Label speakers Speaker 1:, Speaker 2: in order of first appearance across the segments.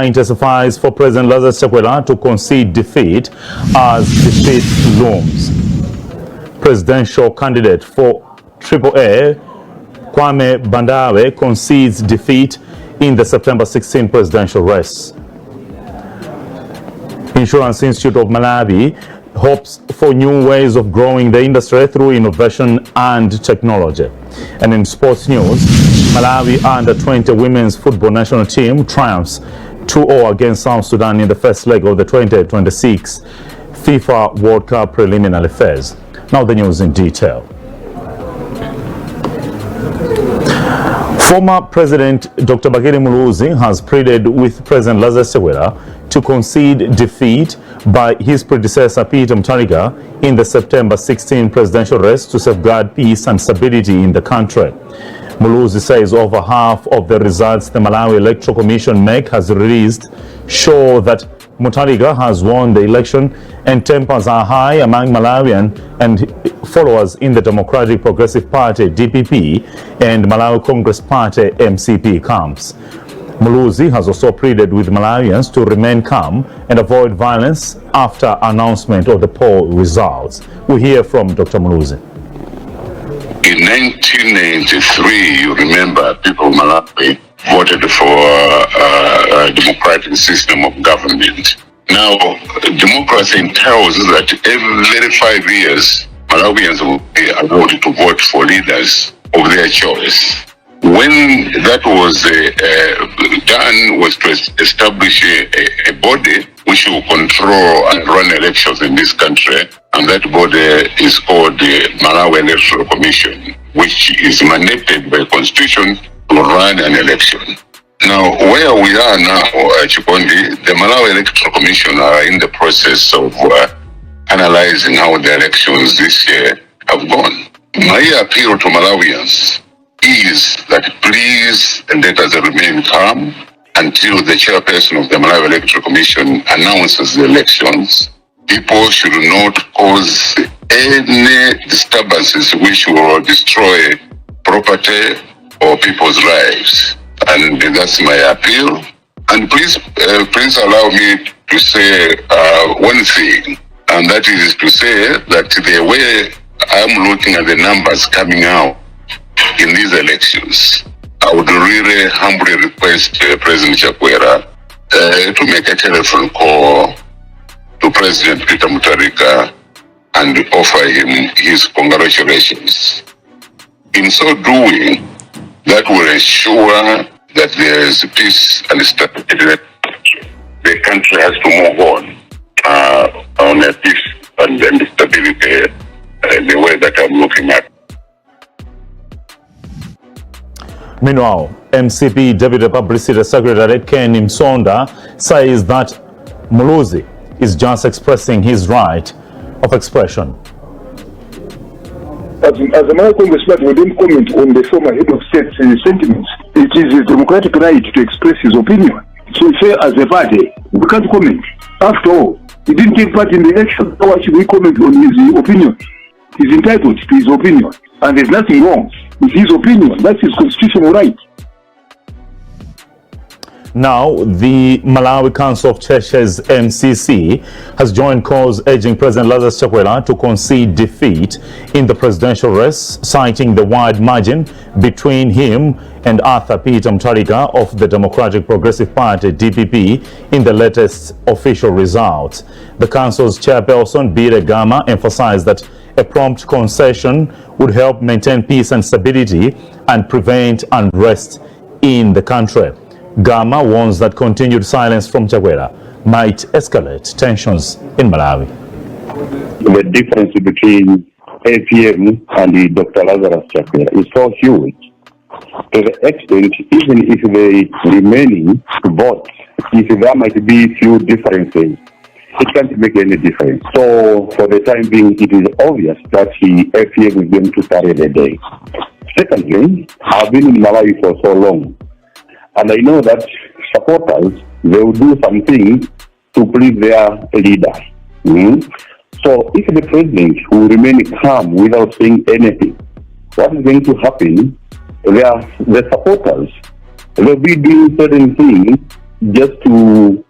Speaker 1: intensifies for President Chakwera to concede defeat as defeat looms. Presidential candidate for AAA, Kwame Bandawe, concedes defeat in the September 16 presidential race. Insurance Institute of Malawi hopes for new ways of growing the industry through innovation and technology. And in sports news, Malawi under-20 women's football national team triumphs 2-0 against South Sudan in the first leg of the 2026 FIFA World Cup preliminary phase. Now the news in detail. Former President Dr. Bakiri Muluzi has pleaded with President Chakwera to concede defeat by his predecessor Peter Mutharika in the September 16 presidential race to safeguard peace and stability in the country. Muluzi says over half of the results the Malawi Electoral Commission (MEC) has released show that Mutharika has won the election, and tempers are high among Malawian and followers in the Democratic Progressive Party (DPP) and Malawi Congress Party (MCP) camps. Muluzi has also pleaded with Malawians to remain calm and avoid violence after announcement of the poll results. We hear from Dr. Muluzi.
Speaker 2: In 1993, you remember, people of Malawi voted for a democratic system of government. Now, democracy entails that every 5 years, Malawians will be allowed to vote for leaders of their choice. When that was done, was to establish a body which will control and run elections in this country, and that body is called the Malawi Electoral Commission, which is mandated by Constitution to run an election. Now, where we are now, Chikondi, the Malawi Electoral Commission are in the process of analyzing how the elections this year have gone. My appeal to Malawians is that please let us remain calm until the chairperson of the Malawi Electoral Commission announces the elections. People should not cause any disturbances which will destroy property or people's lives. And that's my appeal. And please allow me to say one thing, and that is to say that the way I'm looking at the numbers coming out in these elections, I would really humbly request President Chakwera to make a telephone call to President Peter Mutharika and offer him his congratulations. In so doing, that will ensure that there is peace and stability. The country has to move on a peace and stability the way that I'm looking at.
Speaker 1: Meanwhile, MCP Deputy Publicity Secretary Ken Msonda says that Muluzi is just expressing his right of expression.
Speaker 3: As a Malawi congressman, we don't comment on the former head of state sentiments. It is his democratic right to express his opinion. So, say as a party, we can't comment. After all, he didn't take part in the election. Why should we comment on his opinion? He's entitled to his opinion, and there's nothing wrong with his opinion. That's his constitutional right.
Speaker 1: Now, the Malawi Council of Churches (MCC) has joined calls urging President Chakwera to concede defeat in the presidential race, citing the wide margin between him and Arthur Peter Mutharika of the Democratic Progressive Party (DPP) in the latest official results. The council's chairperson, Bire Gama, emphasized that a prompt concession would help maintain peace and stability and prevent unrest in the country. Gama warns that continued silence from Chakwera might escalate tensions in Malawi.
Speaker 4: The difference between APM and Dr. Chakwera is so huge to the extent even if the remaining vote, if there might be few differences, it can't make any difference. So for the time being, it is obvious that the APM is going to carry the day. Secondly, I've been in Malawi for so long, and I know that supporters, they will do something to please their leader. So if the president will remain calm without saying anything, what is going to happen? The supporters, they'll be doing certain things just to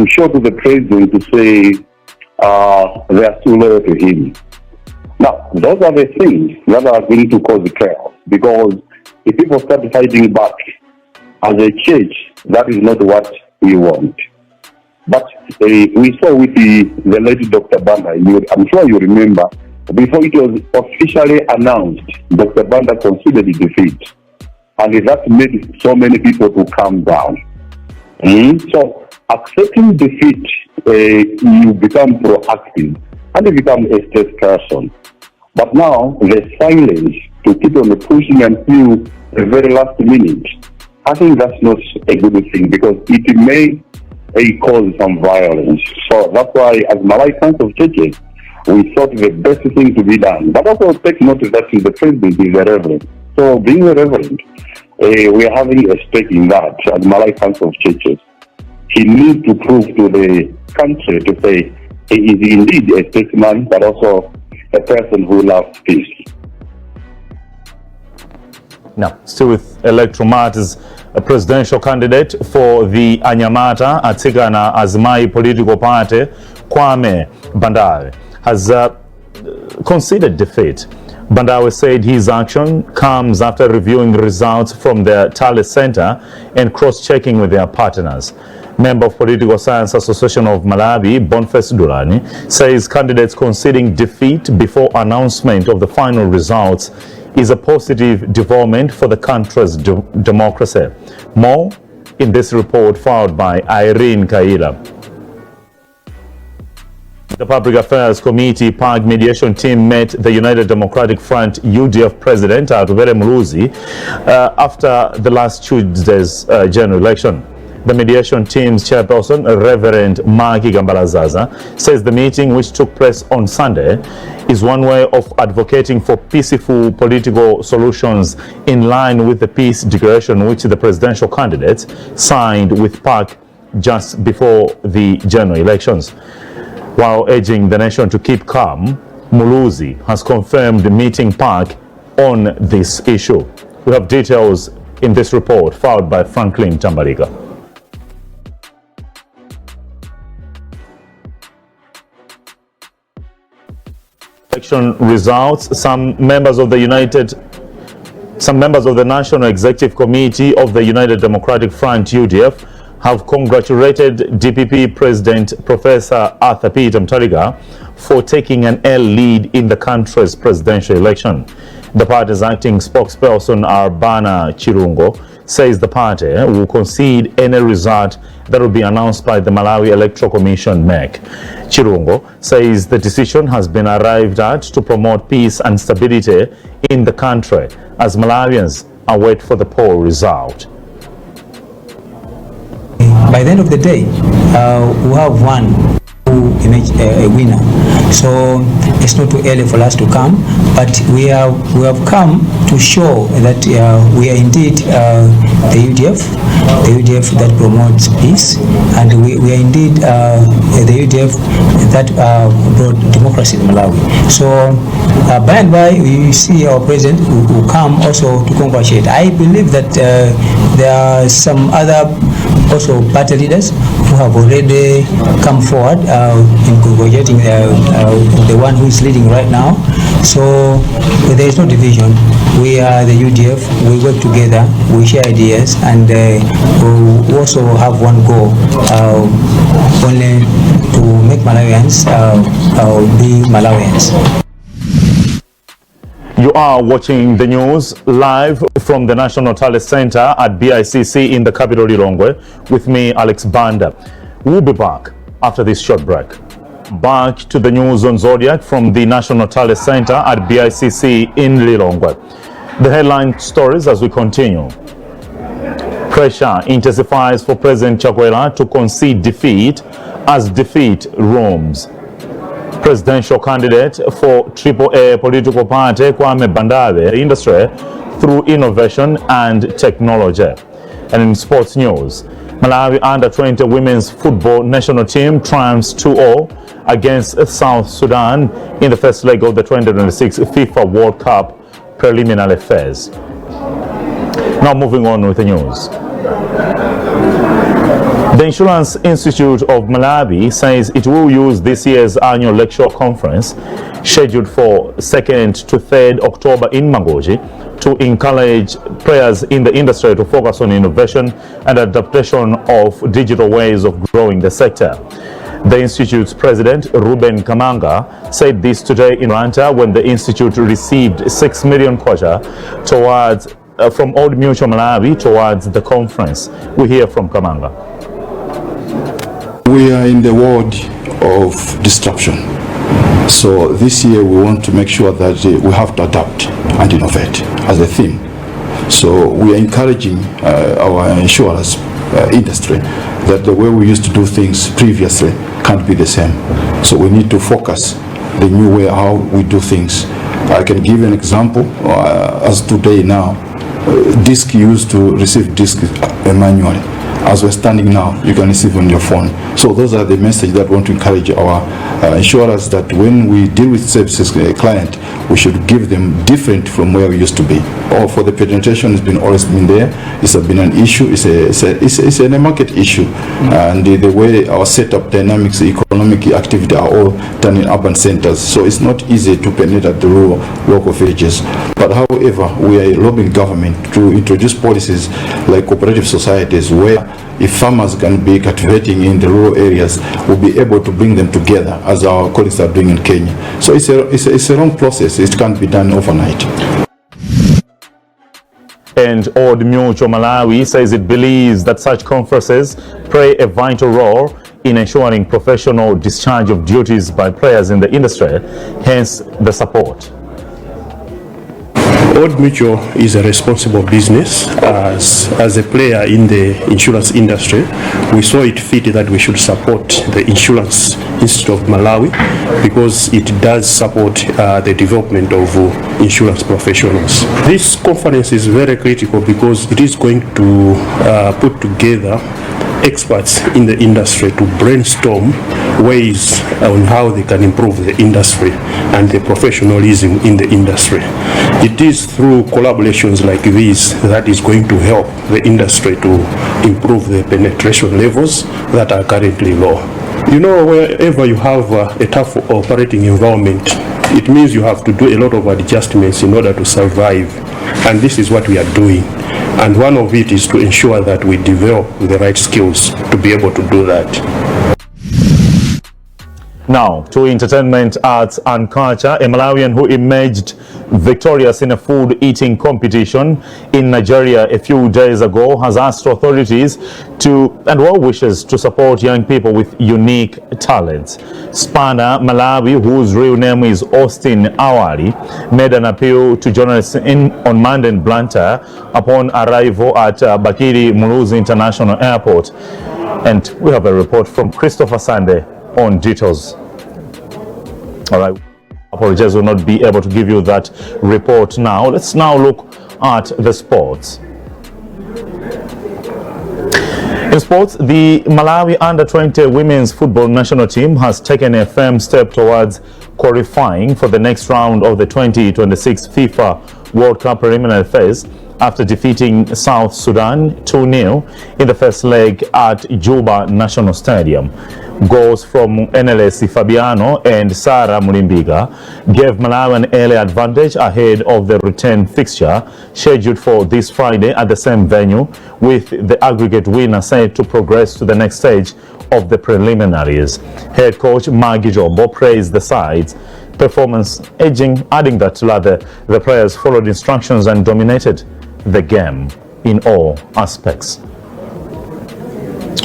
Speaker 4: show to the president to say they are still loyal to him. Now, those are the things that are going to cause chaos, because if people start fighting back as a church, that is not what we want. But we saw with the late Dr. Banda, I'm sure you remember, before it was officially announced, Dr. Banda conceded defeat. And that made so many people to calm down. So accepting defeat, you become proactive and you become a state person. But now the silence to keep on pushing until the very last minute, I think that's not a good thing, because it may cause some violence. So that's why, as Malay Council of Churches, we thought the best thing to be done. But also take note that the president is a reverend. So being a reverend, we are having a stake in that as Malay Council of Churches. He needs to prove to the country to say he is indeed a statesman, but also a person who loves peace.
Speaker 1: Now, still with electoral matters, a presidential candidate for the Anyamata Atsigana Azimai political party, Kwame Bandawe, has conceded defeat. Bandawe said his action comes after reviewing results from the Tally Center and cross-checking with their partners. Member of Political Science Association of Malawi, Boniface Durani, says candidates conceding defeat before announcement of the final results is a positive development for the country's democracy. More in this report filed by Irene Kaila. The Public Affairs Committee PAG mediation team met the United Democratic Front UDF President Atubere Muluzi after the last Tuesday's general election. The mediation team's chairperson, Reverend Maki Gambalazaza, says the meeting, which took place on Sunday, is one way of advocating for peaceful political solutions in line with the peace declaration which the presidential candidates signed with PAC just before the general elections. While urging the nation to keep calm, Muluzi has confirmed meeting PAC on this issue. We have details in this report filed by Franklin Tambarika. Election results, some members of the National Executive Committee of the United Democratic Front UDF have congratulated DPP President Professor Arthur Peter Mutharika for taking an L lead in the country's presidential election. The party's acting spokesperson Arbana Chirungo says the party will concede any result that will be announced by the Malawi Electoral Commission (MEC). Chirungo says the decision has been arrived at to promote peace and stability in the country as Malawians await for the poll result.
Speaker 5: By the end of the day, we have one who emerge a winner. So it's not too early for us to come, but we have come to show that we are indeed the UDF that promotes peace, and we are indeed the UDF that brought democracy in Malawi. So by and by, we see our president who come also to congratulate. I believe that there are some other also party leaders who have already come forward in congratulating the one who is leading right now. So there is no division. We are the UDF, we work together, we share ideas, and we also have one goal, only to make Malawians be Malawians.
Speaker 1: You are watching the news live from the National Tally Center at BICC in the capital Lilongwe with me, Alex Banda. We'll be back after this short break. Back to the news on Zodiac from the National Tally Center at BICC in Lilongwe. The headline stories as we continue. Pressure intensifies for President Chakwera to concede defeat as defeat looms. Presidential candidate for AAA political party Kwame Bandawe industry through innovation and technology. And in sports news, Malawi under-20 women's football national team triumphs 2-0 against South Sudan in the first leg of the 2026 FIFA World Cup preliminary phase. Now moving on with the news. The Insurance Institute of Malawi says it will use this year's annual lecture conference, scheduled for 2nd to 3rd October in Magoji, to encourage players in the industry to focus on innovation and adaptation of digital ways of growing the sector. The Institute's president, Ruben Kamanga, said this today in Atlanta when the Institute received 6 million kwacha from Old Mutual Malawi towards the conference. We hear from Kamanga.
Speaker 6: We are in the world of disruption. So this year we want to make sure that we have to adapt and innovate as a theme. So we are encouraging our insurance industry that the way we used to do things previously can't be the same. So we need to focus the new way how we do things. I can give an example. As today now, disk used to receive disk manually. As we're standing now, you can receive on your phone. So those are the message that we want to encourage our insurers, that when we deal with services client, we should give them different from where we used to be. Or for the penetration has been always been there. It's been an issue. It's a market issue, and the way our setup dynamics, economic activity are all done in urban centers. So it's not easy to penetrate the rural local villages. But however, we are lobbying government to introduce policies like cooperative societies where if farmers can be cultivating in the rural areas, we'll be able to bring them together as our colleagues are doing in Kenya. So it's a long process. It can't be done overnight.
Speaker 1: And Old Mutual Malawi says it believes that such conferences play a vital role in ensuring professional discharge of duties by players in the industry, hence the support.
Speaker 7: Old Mutual is a responsible business. As a player in the insurance industry, we saw it fit that we should support the Insurance Institute of Malawi because it does support the development of insurance professionals. This conference is very critical because it is going to put together experts in the industry to brainstorm ways on how they can improve the industry and the professionalism in the industry. It is through collaborations like these that is going to help the industry to improve the penetration levels that are currently low. You know, wherever you have a tough operating environment, it means you have to do a lot of adjustments in order to survive. And this is what we are doing. And one of it is to ensure that we develop the right skills to be able to do that.
Speaker 1: Now to entertainment, arts and culture. A Malawian who emerged victorious in a food eating competition in Nigeria a few days ago has asked authorities and well wishes to support young people with unique talents. Spanner Malawi, whose real name is Austin Awali, made an appeal to journalists on Monday in Blantyre upon arrival at Bakiri Muluzi International Airport. And we have a report from Christopher Sande on details. All right, apologies, will not be able to give you that report now. Let's now look at the sports. In sports, the Malawi under-20 women's football national team has taken a firm step towards qualifying for the next round of the 2026 FIFA World Cup preliminary phase after defeating South Sudan 2-0 in the first leg at Juba National Stadium. Goals from NLS Fabiano and Sarah Mulimbiga gave Malawi an early advantage ahead of the return fixture scheduled for this Friday at the same venue, with the aggregate winner set to progress to the next stage of the preliminaries. Head coach Maggie Jombo praised the side's performance, adding that the players followed instructions and dominated the game in all aspects.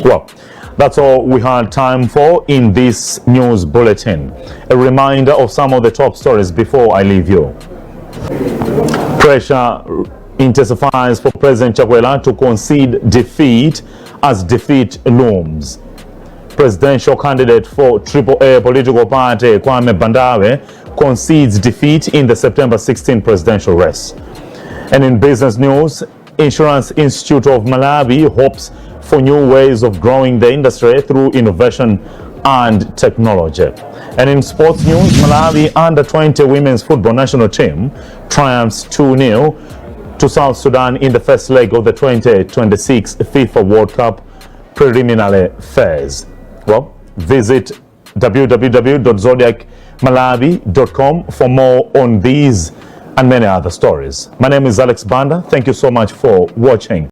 Speaker 1: Well, that's all we had time for in this news bulletin. A reminder of some of the top stories before I leave you. Pressure intensifies for President Chakwera to concede defeat as defeat looms. Presidential candidate for AAA political party Kwame Bandawe concedes defeat in the September 16 presidential race. And in business news, Insurance Institute of Malawi hopes for new ways of growing the industry through innovation and technology. And in sports news, Malawi under-20 women's football national team triumphs 2-0 to South Sudan in the first leg of the 2026 FIFA World Cup preliminary phase. Well, visit www.zodiacmalawi.com for more on these and many other stories. My name is Alex Banda. Thank you so much for watching.